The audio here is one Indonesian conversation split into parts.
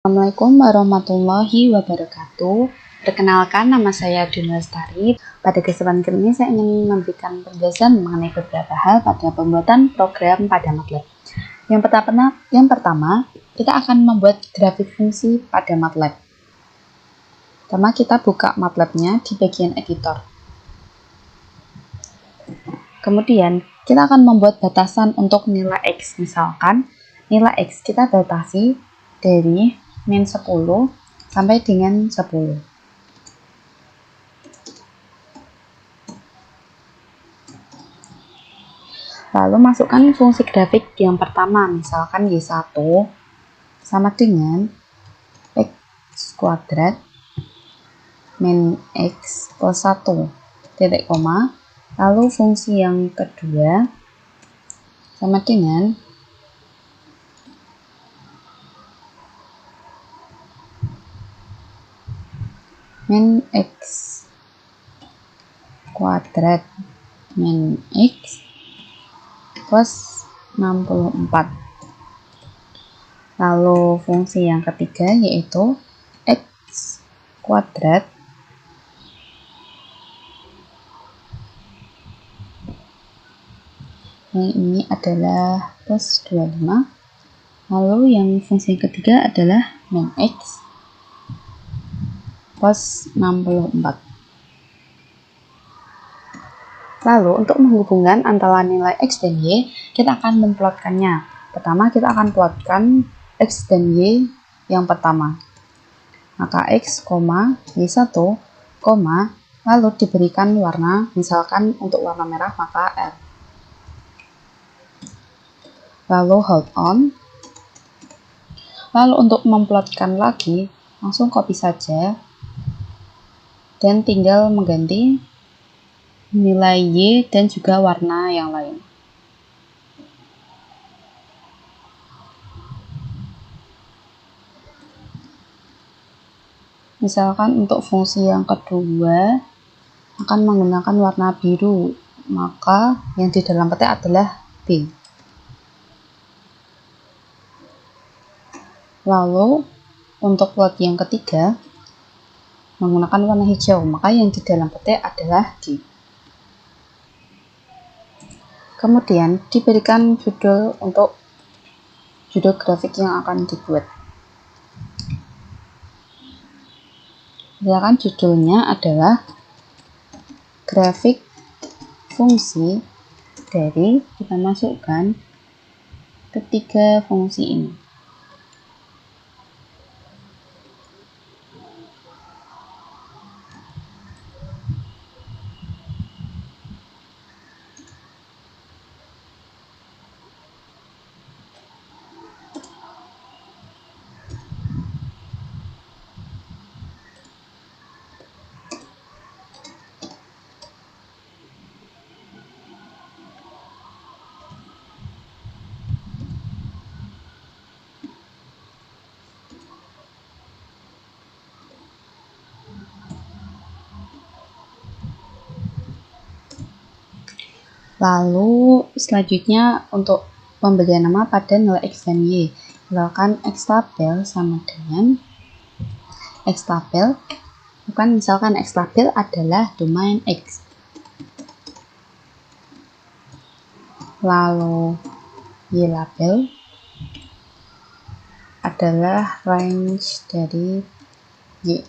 Assalamualaikum warahmatullahi wabarakatuh. Perkenalkan, nama saya Duna Lestari. Pada kesempatan kali ini saya ingin memberikan penjelasan mengenai beberapa hal pada pembuatan program pada MATLAB. Yang pertama, kita akan membuat grafik fungsi pada MATLAB. Pertama, kita buka MATLAB-nya di bagian editor. Kemudian, kita akan membuat batasan untuk nilai X. Misalkan, nilai X kita batasi dari min 10 sampai dengan 10. Lalu masukkan fungsi grafik yang pertama, misalkan Y1 sama dengan X kuadrat min X plus 1 titik koma. Lalu fungsi yang kedua sama dengan min X kuadrat min X plus 64. Lalu fungsi yang ketiga yaitu X kuadrat yang ini adalah plus 25. Lalu yang fungsi yang ketiga adalah min X plus 64. Lalu untuk menghubungkan antara nilai X dan Y, kita akan memplotkannya. Pertama kita akan plotkan X dan Y yang pertama. Maka X, Y1, lalu diberikan warna, misalkan untuk warna merah maka R. Lalu hold on. Lalu untuk memplotkan lagi, langsung copy saja dan tinggal mengganti nilai Y dan juga warna yang lain. Misalkan untuk fungsi yang kedua akan menggunakan warna biru, maka yang di dalam petik adalah B. Lalu untuk plot yang ketiga menggunakan warna hijau, maka yang di dalam petik adalah G. Kemudian diberikan judul untuk judul grafik yang akan dibuat. Misalkan judulnya adalah grafik fungsi dari, kita masukkan ketiga fungsi ini. Lalu selanjutnya untuk pemberian nama pada nilai X dan Y, misalkan X label sama dengan X label, misalkan X label adalah domain X. Lalu Y label adalah range dari Y.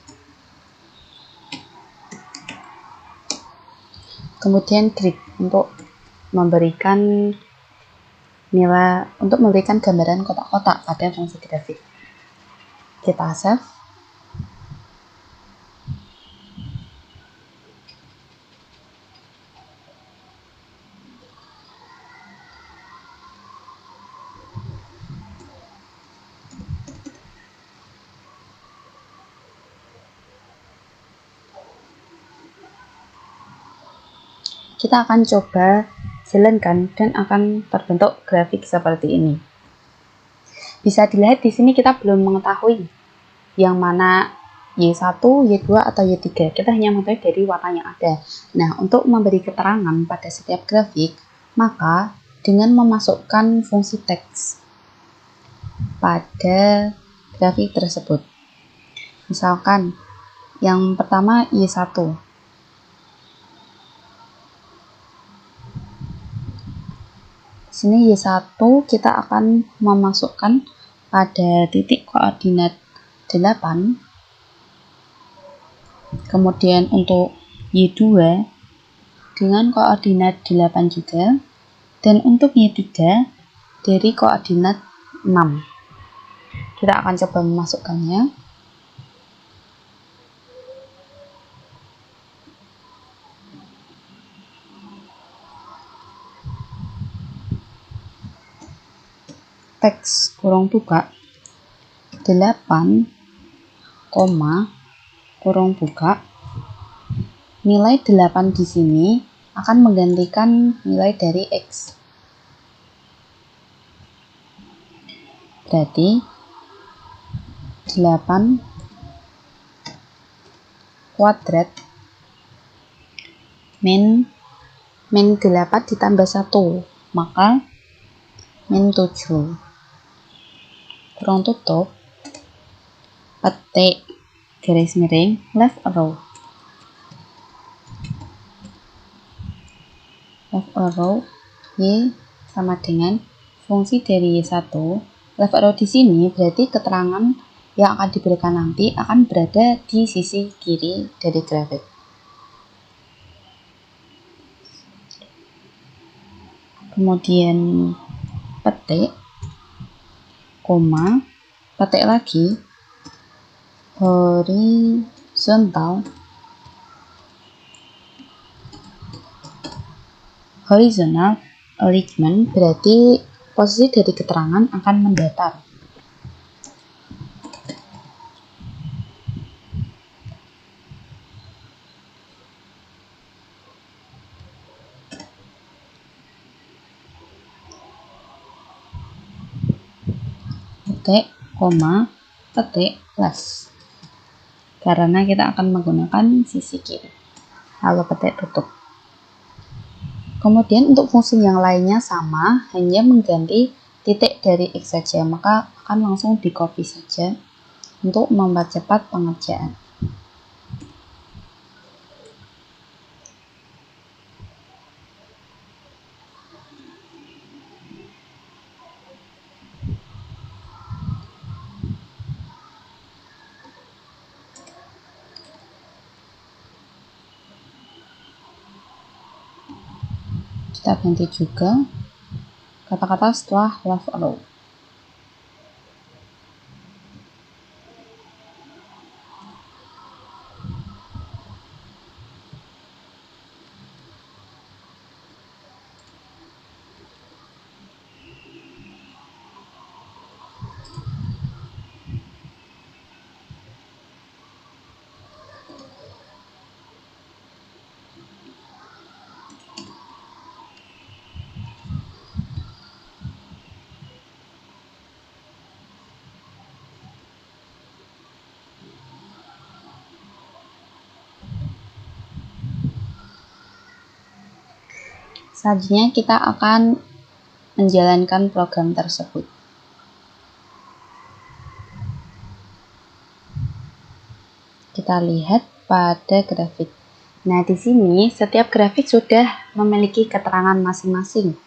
Kemudian grid untuk memberikan nilai, untuk memberikan gambaran kotak-kotak pada fungsi grafik. Kita save. Kita akan coba jalankan dan akan terbentuk grafik seperti ini. Bisa dilihat di sini kita belum mengetahui yang mana Y1, Y2 atau Y3. Kita hanya mengetahui dari warna yang ada. Nah, untuk memberi keterangan pada setiap grafik, maka dengan memasukkan fungsi teks pada grafik tersebut. Misalkan yang pertama Y1. Sini Y1 kita akan memasukkan pada titik koordinat 8. Kemudian untuk Y2 dengan koordinat 8 juga. Dan untuk Y3 dari koordinat 6. Kita akan coba memasukkannya. Teks kurung buka 8, kurung buka. Nilai 8 di sini akan menggantikan nilai dari X. Berarti 8 kuadrat min 8 ditambah 1, maka min 7. Kurung tutup, petik garis miring left arrow. Left arrow Y sama dengan fungsi dari Y1. Left arrow di sini berarti keterangan yang akan diberikan nanti akan berada di sisi kiri dari grafik. Kemudian petik, koma, petik lagi, horizontal alignment berarti posisi dari keterangan akan mendatar. Petik, koma, petik, plus. Karena kita akan menggunakan sisi kiri. Lalu petik tutup. Kemudian untuk fungsi yang lainnya sama, hanya mengganti titik dari X saja, maka akan langsung di copy saja untuk mempercepat pengerjaan. Kita ganti juga kata-kata setelah left arrow. Selanjutnya kita akan menjalankan program tersebut. Kita lihat pada grafik. Nah, di sini setiap grafik sudah memiliki keterangan masing-masing,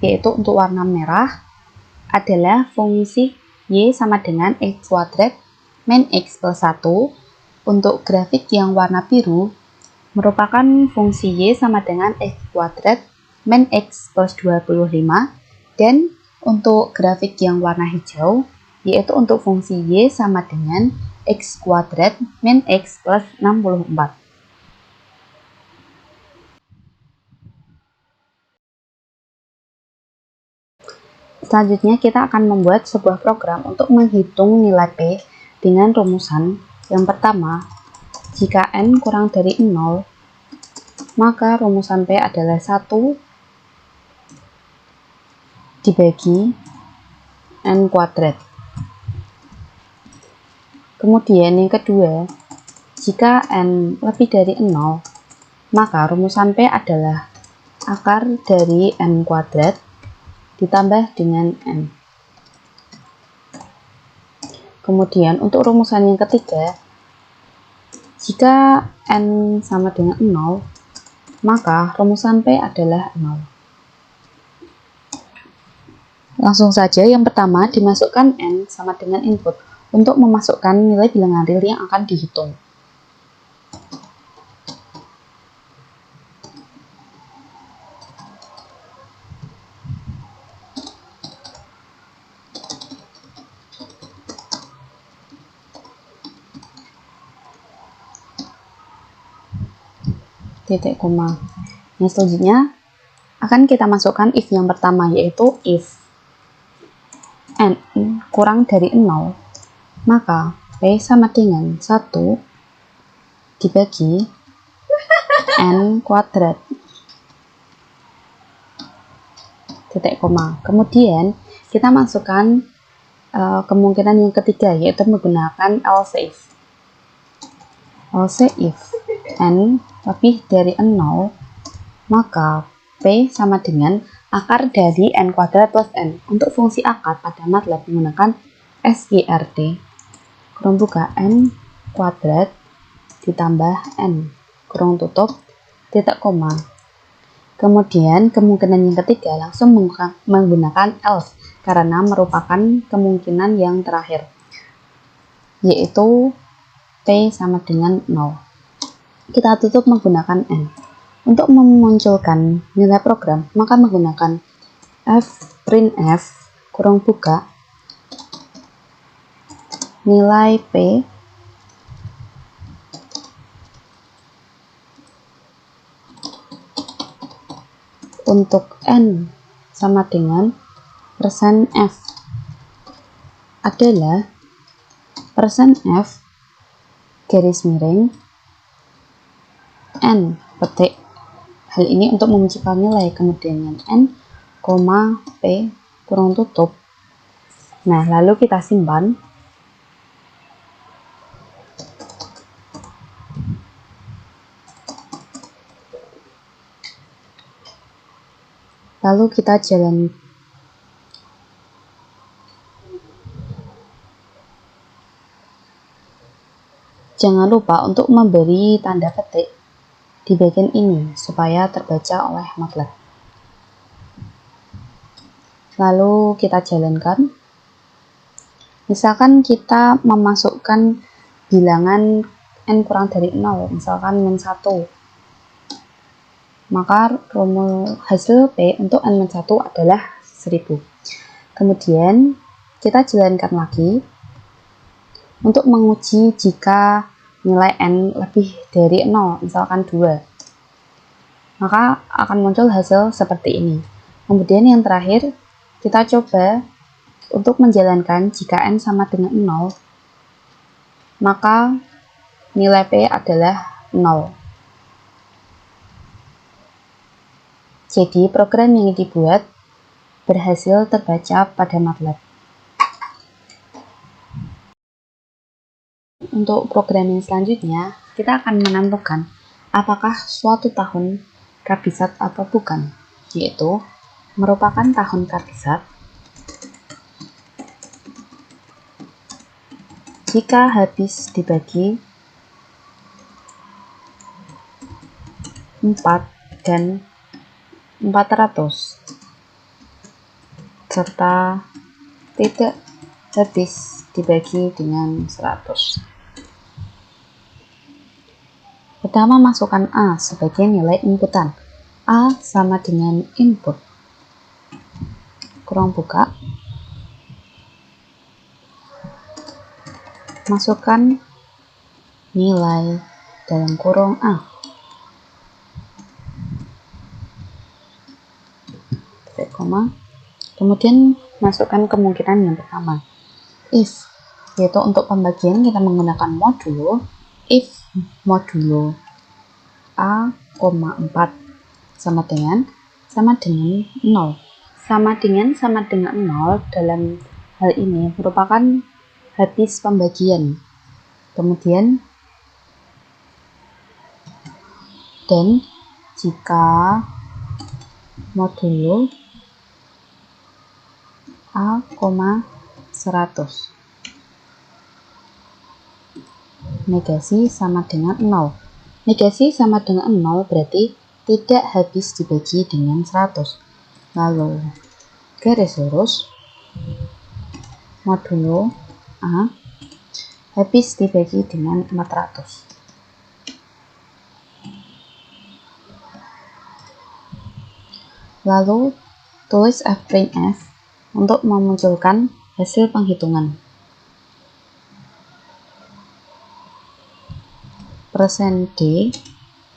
yaitu untuk warna merah adalah fungsi Y sama dengan X kuadrat min X plus 1. Untuk grafik yang warna biru merupakan fungsi Y sama dengan X kuadrat min X plus 25, dan untuk grafik yang warna hijau yaitu untuk fungsi Y sama dengan X kuadrat min X plus 64. Selanjutnya kita akan membuat sebuah program untuk menghitung nilai P dengan rumusan. Yang pertama, jika N kurang dari 0, maka rumusan P adalah 1 dibagi N kuadrat. Kemudian yang kedua, jika N lebih dari 0, maka rumusan P adalah akar dari N kuadrat ditambah dengan N. Kemudian untuk rumusan yang ketiga, jika N sama dengan 0, maka rumusan P adalah 0. Langsung saja, yang pertama dimasukkan N sama dengan input untuk memasukkan nilai bilangan real yang akan dihitung. Titik koma. Yang selanjutnya akan kita masukkan if yang pertama, yaitu if N kurang dari 0, maka P sama dengan 1 dibagi N kuadrat. Titik koma. Kemudian kita masukkan kemungkinan yang ketiga, yaitu menggunakan else if. Else if N lebih dari 0, maka P sama dengan akar dari N kuadrat plus N. Untuk fungsi akar pada MATLAB menggunakan SQRT, kurung buka N kuadrat ditambah N, kurung tutup, titik koma. Kemudian kemungkinan yang ketiga langsung menggunakan else, karena merupakan kemungkinan yang terakhir, yaitu P sama dengan 0. Kita tutup menggunakan N. Untuk memunculkan nilai program, maka menggunakan printf kurung buka nilai P untuk N sama dengan %f adalah %f garis miring N petik. Hal ini untuk memunculkan nilai, kemudian N, P kurung tutup. Nah, lalu kita simpan. Lalu kita jalan. Jangan lupa untuk memberi tanda petik di bagian ini supaya terbaca oleh MATLAB. Lalu kita jalankan. Misalkan kita memasukkan bilangan N kurang dari 0, misalkan -1, maka hasil P untuk N-1 adalah 1000. Kemudian kita jalankan lagi untuk menguji jika nilai N lebih dari 0, misalkan 2, maka akan muncul hasil seperti ini. Kemudian yang terakhir, kita coba untuk menjalankan jika N sama dengan 0, maka nilai P adalah 0. Jadi program yang dibuat berhasil terbaca pada MATLAB. Untuk program yang selanjutnya, kita akan menentukan apakah suatu tahun kabisat atau bukan, yaitu merupakan tahun kabisat jika habis dibagi 4 dan 400, serta tidak habis dibagi dengan 100. Pertama, masukkan A sebagai nilai inputan. A sama dengan input, kurung buka, masukkan nilai dalam kurung A, titik koma. Kemudian masukkan kemungkinan yang pertama, if, yaitu untuk pembagian kita menggunakan modulo. If modulo A, 4 sama dengan 0. Sama dengan 0 dalam hal ini merupakan habis pembagian. Kemudian dan jika modulo A, 100 negasi sama dengan 0. Negasi sama dengan 0 berarti tidak habis dibagi dengan 100. Lalu garis lurus modulo A habis dibagi dengan 400. Lalu tulis F' untuk memunculkan hasil penghitungan. Persen D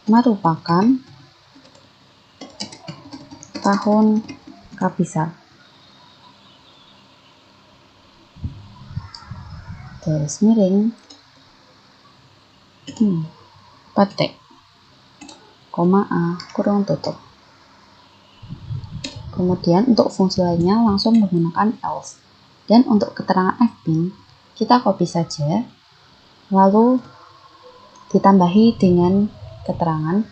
merupakan tahun kabisat. Garis miring petik koma A kurung tutup. Kemudian untuk fungsi lainnya langsung menggunakan else. Dan untuk keterangan F' kita copy saja, lalu ditambahi dengan keterangan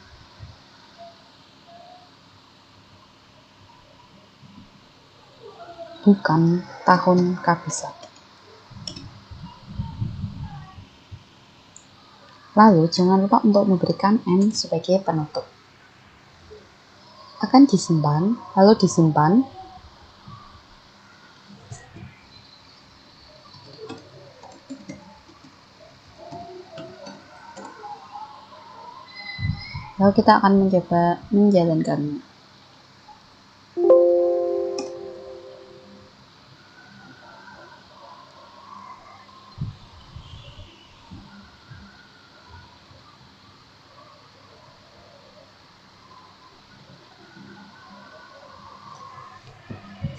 bukan tahun kabisat. Lalu jangan lupa untuk memberikan N sebagai penutup. Akan disimpan, lalu disimpan. Lalu kita akan mencoba menjalankannya.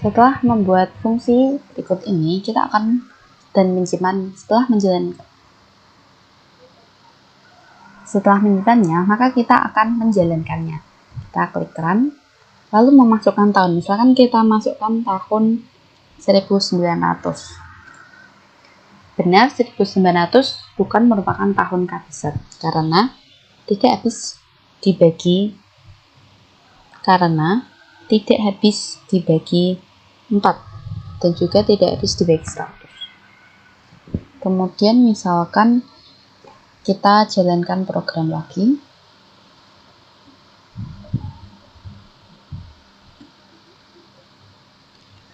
Setelah membuat fungsi berikut ini, kita akan dan menyimpan. Setelah menyimpannya, maka kita akan menjalankannya. Kita klik run, lalu memasukkan tahun. Misalkan kita masukkan tahun 1900. Benar, 1900 bukan merupakan tahun kabisat karena tidak habis dibagi 4 dan juga tidak habis dibagi 100. Kemudian misalkan kita jalankan program lagi.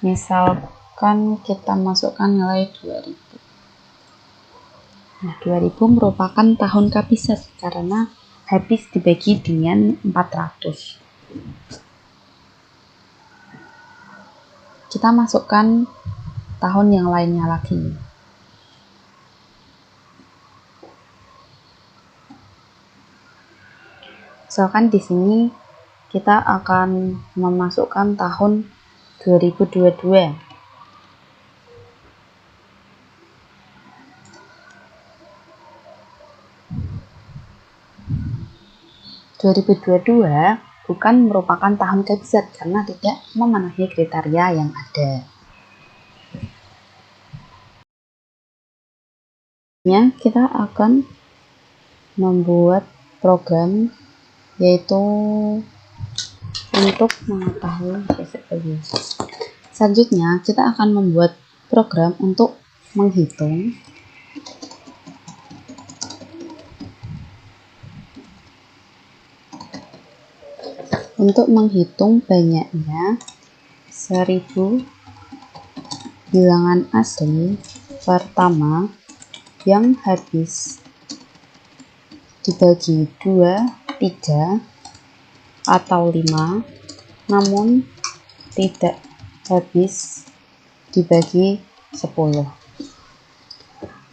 Misalkan kita masukkan nilai 2000. Nah, 2000 merupakan tahun kabisat karena habis dibagi dengan 400. Kita masukkan tahun yang lainnya lagi. Misalkan di sini kita akan memasukkan tahun 2022. Bukan merupakan tahun kabisat karena tidak memenuhi kriteria yang ada. Kita akan membuat program yaitu untuk mengetahui selanjutnya kita akan membuat program untuk menghitung banyaknya 1000 bilangan asli pertama yang habis dibagi 2, 3, atau 5, namun tidak habis dibagi 10.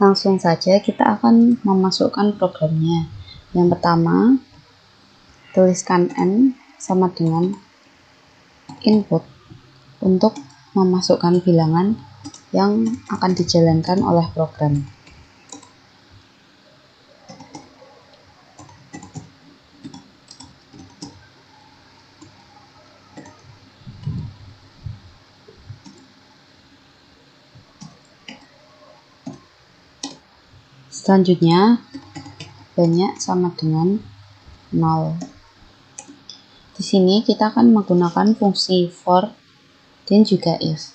Langsung saja kita akan memasukkan programnya. Yang pertama, tuliskan N sama dengan input untuk memasukkan bilangan yang akan dijalankan oleh program. Selanjutnya, banyak sama dengan 0. Di sini kita akan menggunakan fungsi for dan juga if.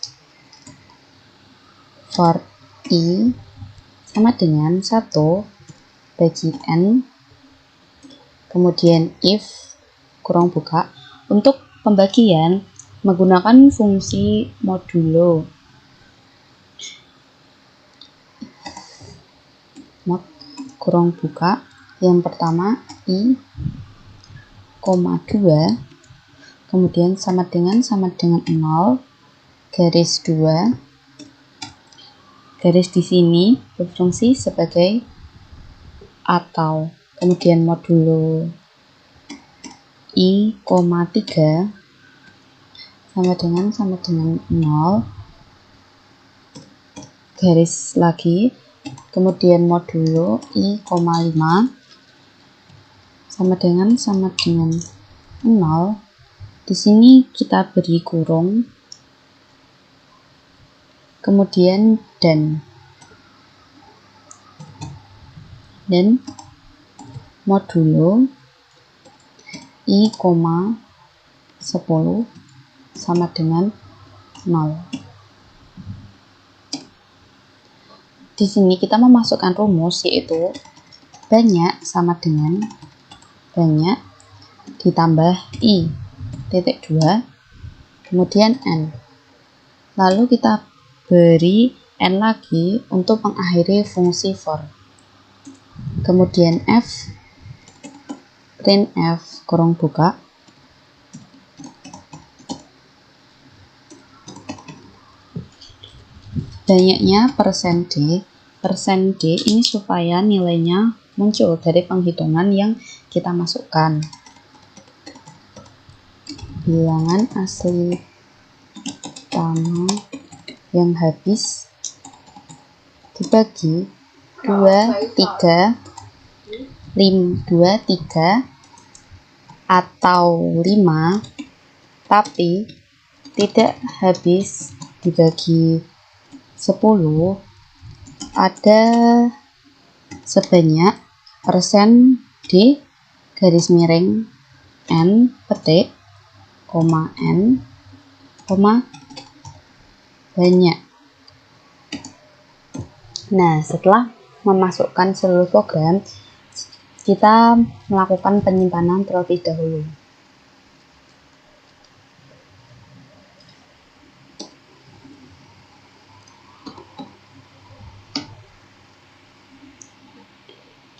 For i sama dengan 1 bagi N, kemudian if kurung buka. Untuk pembagian menggunakan fungsi modulo. Mod kurung buka, yang pertama I, 2, kemudian sama dengan 0, garis 2, garis di sini berfungsi sebagai atau, kemudian modulo I, 3 sama dengan 0, garis lagi, kemudian modulo I, 5 sama dengan 0. Di sini kita beri kurung, kemudian dan modulo I, 10 sama dengan 0. Di sini kita memasukkan rumus, yaitu banyak sama dengan banyak ditambah I titik 2, kemudian N. Lalu kita beri N lagi untuk mengakhiri fungsi for. Kemudian F, print F kurung buka, banyaknya persen D. Persen D ini supaya nilainya muncul dari penghitungan yang kita masukkan. Bilangan asli pertama yang habis dibagi 2, 3 atau 5, tapi tidak habis dibagi 10, ada sebanyak persen di garis miring N petik, N, banyak. Nah, setelah memasukkan seluruh program, kita melakukan penyimpanan terlebih dahulu.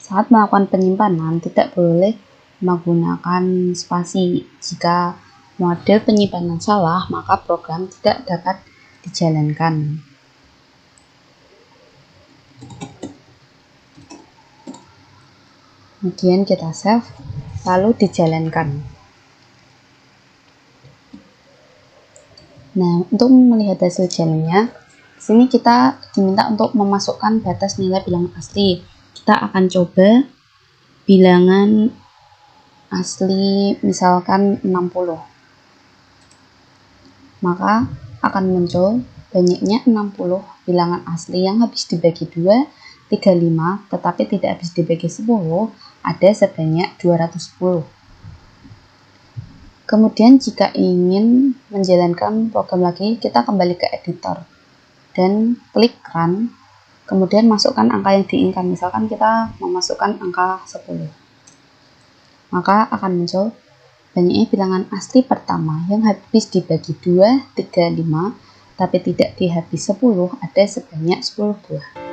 Saat melakukan penyimpanan, tidak boleh menggunakan spasi. Jika mode penyimpanan salah, maka program tidak dapat dijalankan. Kemudian kita save, lalu dijalankan. Nah, untuk melihat hasil jalannya, di sini kita diminta untuk memasukkan batas nilai bilangan asli. Kita akan coba bilangan asli misalkan 60. Maka akan muncul banyaknya 60 bilangan asli yang habis dibagi 2, 35, tetapi tidak habis dibagi 10, ada sebanyak 210. Kemudian jika ingin menjalankan program lagi, kita kembali ke editor dan klik run, kemudian masukkan angka yang diinginkan. Misalkan kita memasukkan angka 10, maka akan muncul banyaknya bilangan asli pertama yang habis dibagi 2, 3, 5, tapi tidak dihabis 10, ada sebanyak 10 buah.